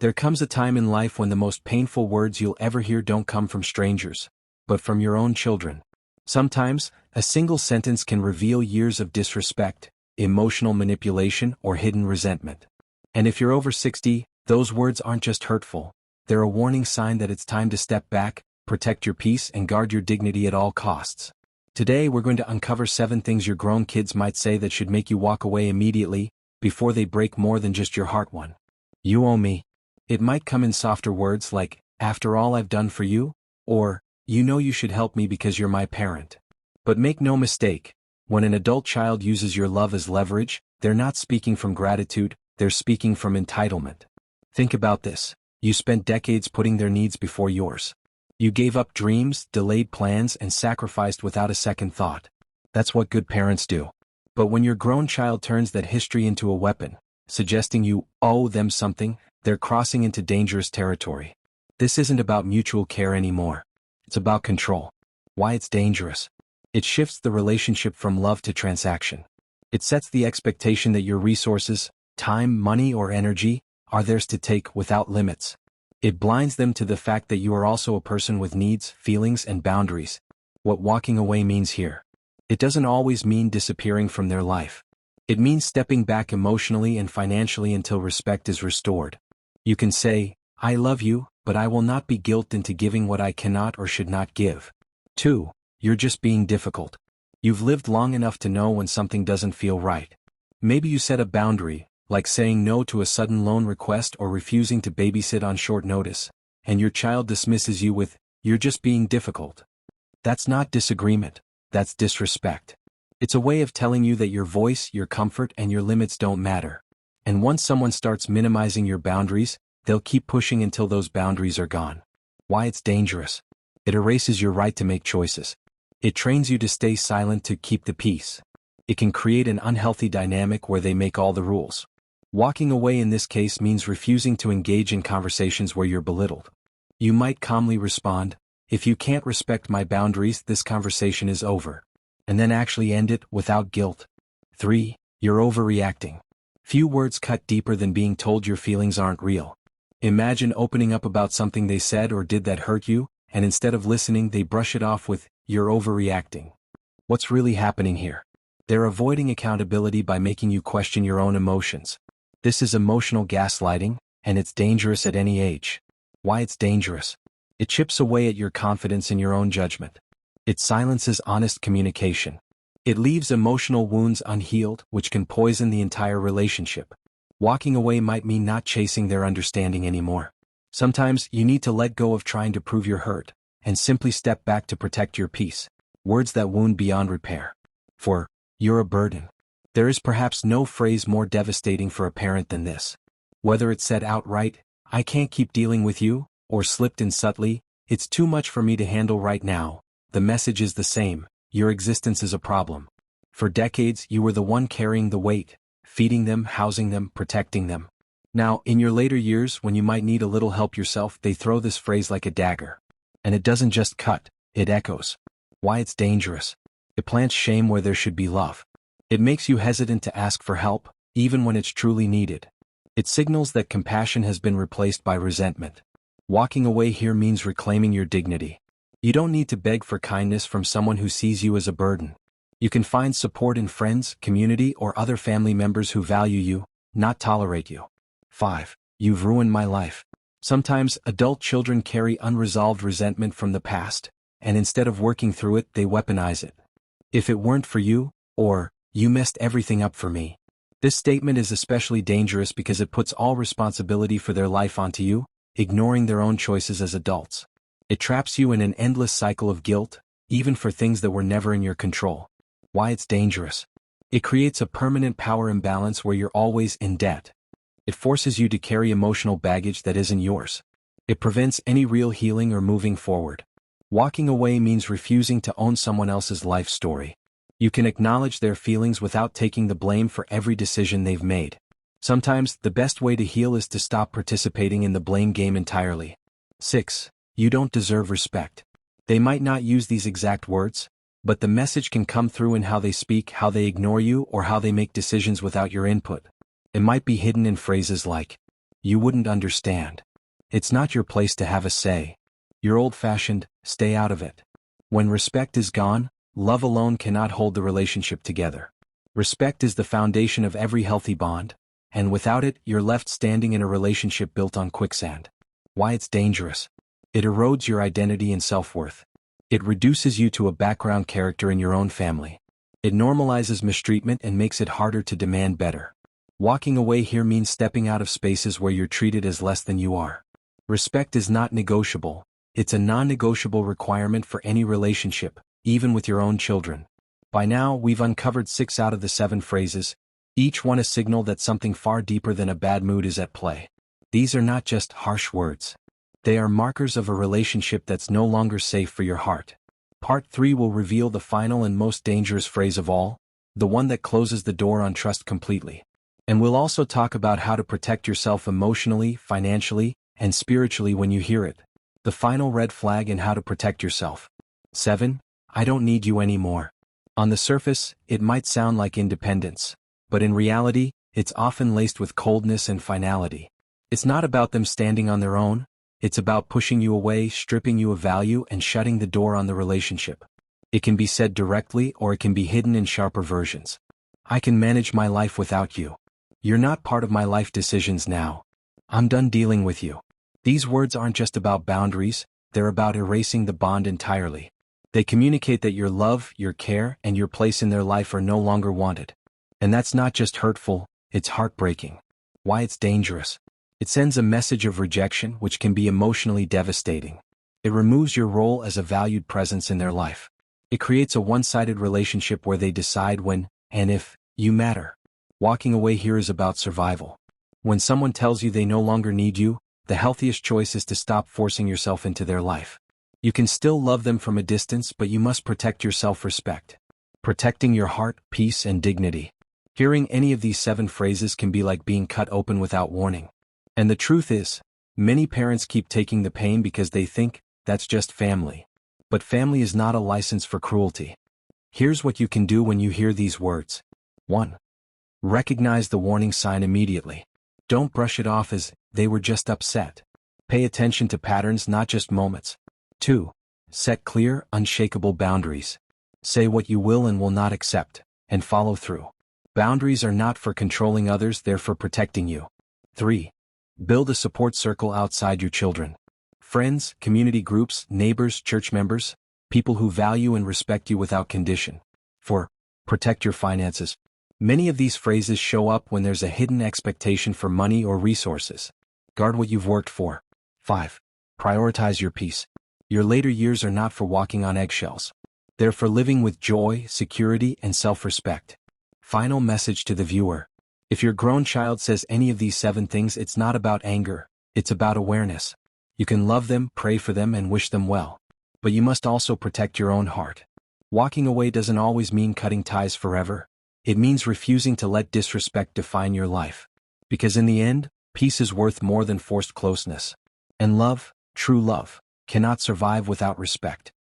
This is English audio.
There comes a time in life when the most painful words you'll ever hear don't come from strangers, but from your own children. Sometimes, a single sentence can reveal years of disrespect, emotional manipulation, or hidden resentment. And if you're over 60, those words aren't just hurtful. They're a warning sign that it's time to step back, protect your peace, and guard your dignity at all costs. Today we're going to uncover 7 things your grown kids might say that should make you walk away immediately, before they break more than just your heart. 1. You owe me. It might come in softer words like, after all I've done for you, or, you know you should help me because you're my parent. But make no mistake, when an adult child uses your love as leverage, they're not speaking from gratitude, they're speaking from entitlement. Think about this. You spent decades putting their needs before yours. You gave up dreams, delayed plans, and sacrificed without a second thought. That's what good parents do. But when your grown child turns that history into a weapon, suggesting you owe them something, they're crossing into dangerous territory. This isn't about mutual care anymore. It's about control. Why it's dangerous? It shifts the relationship from love to transaction. It sets the expectation that your resources, time, money, or energy, are theirs to take without limits. It blinds them to the fact that you are also a person with needs, feelings, and boundaries. What walking away means here. It doesn't always mean disappearing from their life. It means stepping back emotionally and financially until respect is restored. You can say, I love you, but I will not be guilted into giving what I cannot or should not give. 2. You're just being difficult. You've lived long enough to know when something doesn't feel right. Maybe you set a boundary, like saying no to a sudden loan request or refusing to babysit on short notice, and your child dismisses you with, you're just being difficult. That's not disagreement, that's disrespect. It's a way of telling you that your voice, your comfort, and your limits don't matter. And once someone starts minimizing your boundaries, they'll keep pushing until those boundaries are gone. Why it's dangerous? It erases your right to make choices. It trains you to stay silent to keep the peace. It can create an unhealthy dynamic where they make all the rules. Walking away in this case means refusing to engage in conversations where you're belittled. You might calmly respond, if you can't respect my boundaries, this conversation is over. And then actually end it without guilt. 3. You're overreacting. Few words cut deeper than being told your feelings aren't real. Imagine opening up about something they said or did that hurt you, and instead of listening they brush it off with, you're overreacting. What's really happening here? They're avoiding accountability by making you question your own emotions. This is emotional gaslighting, and it's dangerous at any age. Why it's dangerous? It chips away at your confidence in your own judgment. It silences honest communication. It leaves emotional wounds unhealed, which can poison the entire relationship. Walking away might mean not chasing their understanding anymore. Sometimes you need to let go of trying to prove you're hurt, and simply step back to protect your peace. Words that wound beyond repair. 4. You're a burden. There is perhaps no phrase more devastating for a parent than this. Whether it's said outright, I can't keep dealing with you, or slipped in subtly, it's too much for me to handle right now, the message is the same, your existence is a problem. For decades you were the one carrying the weight, feeding them, housing them, protecting them. Now, in your later years when you might need a little help yourself, they throw this phrase like a dagger. And it doesn't just cut, it echoes. Why it's dangerous? It plants shame where there should be love. It makes you hesitant to ask for help, even when it's truly needed. It signals that compassion has been replaced by resentment. Walking away here means reclaiming your dignity. You don't need to beg for kindness from someone who sees you as a burden. You can find support in friends, community, or other family members who value you, not tolerate you. 5. You've ruined my life. Sometimes adult children carry unresolved resentment from the past, and instead of working through it, they weaponize it. If it weren't for you, or, you messed everything up for me. This statement is especially dangerous because it puts all responsibility for their life onto you, ignoring their own choices as adults. It traps you in an endless cycle of guilt, even for things that were never in your control. Why it's dangerous? It creates a permanent power imbalance where you're always in debt. It forces you to carry emotional baggage that isn't yours. It prevents any real healing or moving forward. Walking away means refusing to own someone else's life story. You can acknowledge their feelings without taking the blame for every decision they've made. Sometimes, the best way to heal is to stop participating in the blame game entirely. 6. You don't deserve respect. They might not use these exact words, but the message can come through in how they speak, how they ignore you, or how they make decisions without your input. It might be hidden in phrases like, You wouldn't understand. It's not your place to have a say. You're old-fashioned, stay out of it. When respect is gone, love alone cannot hold the relationship together. Respect is the foundation of every healthy bond, and without it, you're left standing in a relationship built on quicksand. Why it's dangerous? It erodes your identity and self-worth. It reduces you to a background character in your own family. It normalizes mistreatment and makes it harder to demand better. Walking away here means stepping out of spaces where you're treated as less than you are. Respect is not negotiable. It's a non-negotiable requirement for any relationship, even with your own children. By now, we've uncovered 6 out of the 7 phrases, each one a signal that something far deeper than a bad mood is at play. These are not just harsh words. They are markers of a relationship that's no longer safe for your heart. Part 3 will reveal the final and most dangerous phrase of all, the one that closes the door on trust completely. And we'll also talk about how to protect yourself emotionally, financially, and spiritually when you hear it. The final red flag and how to protect yourself. 7. I don't need you anymore. On the surface, it might sound like independence, but in reality, it's often laced with coldness and finality. It's not about them standing on their own. It's about pushing you away, stripping you of value, and shutting the door on the relationship. It can be said directly or it can be hidden in sharper versions. I can manage my life without you. You're not part of my life decisions now. I'm done dealing with you. These words aren't just about boundaries, they're about erasing the bond entirely. They communicate that your love, your care, and your place in their life are no longer wanted. And that's not just hurtful, it's heartbreaking. Why it's dangerous? It sends a message of rejection which can be emotionally devastating. It removes your role as a valued presence in their life. It creates a one-sided relationship where they decide when, and if, you matter. Walking away here is about survival. When someone tells you they no longer need you, the healthiest choice is to stop forcing yourself into their life. You can still love them from a distance, but you must protect your self-respect. Protecting your heart, peace, and dignity. Hearing any of these 7 phrases can be like being cut open without warning. And the truth is, many parents keep taking the pain because they think, that's just family. But family is not a license for cruelty. Here's what you can do when you hear these words. 1. Recognize the warning sign immediately. Don't brush it off as, they were just upset. Pay attention to patterns, not just moments. 2. Set clear, unshakable boundaries. Say what you will and will not accept, and follow through. Boundaries are not for controlling others, they're for protecting you. 3. Build a support circle outside your children. Friends, community groups, neighbors, church members, people who value and respect you without condition. 4. Protect your finances. Many of these phrases show up when there's a hidden expectation for money or resources. Guard what you've worked for. 5. Prioritize your peace. Your later years are not for walking on eggshells. They're for living with joy, security, and self-respect. Final message to the viewer. If your grown child says any of these 7 things, it's not about anger, it's about awareness. You can love them, pray for them, and wish them well. But you must also protect your own heart. Walking away doesn't always mean cutting ties forever. It means refusing to let disrespect define your life. Because in the end, peace is worth more than forced closeness. And love, true love, cannot survive without respect.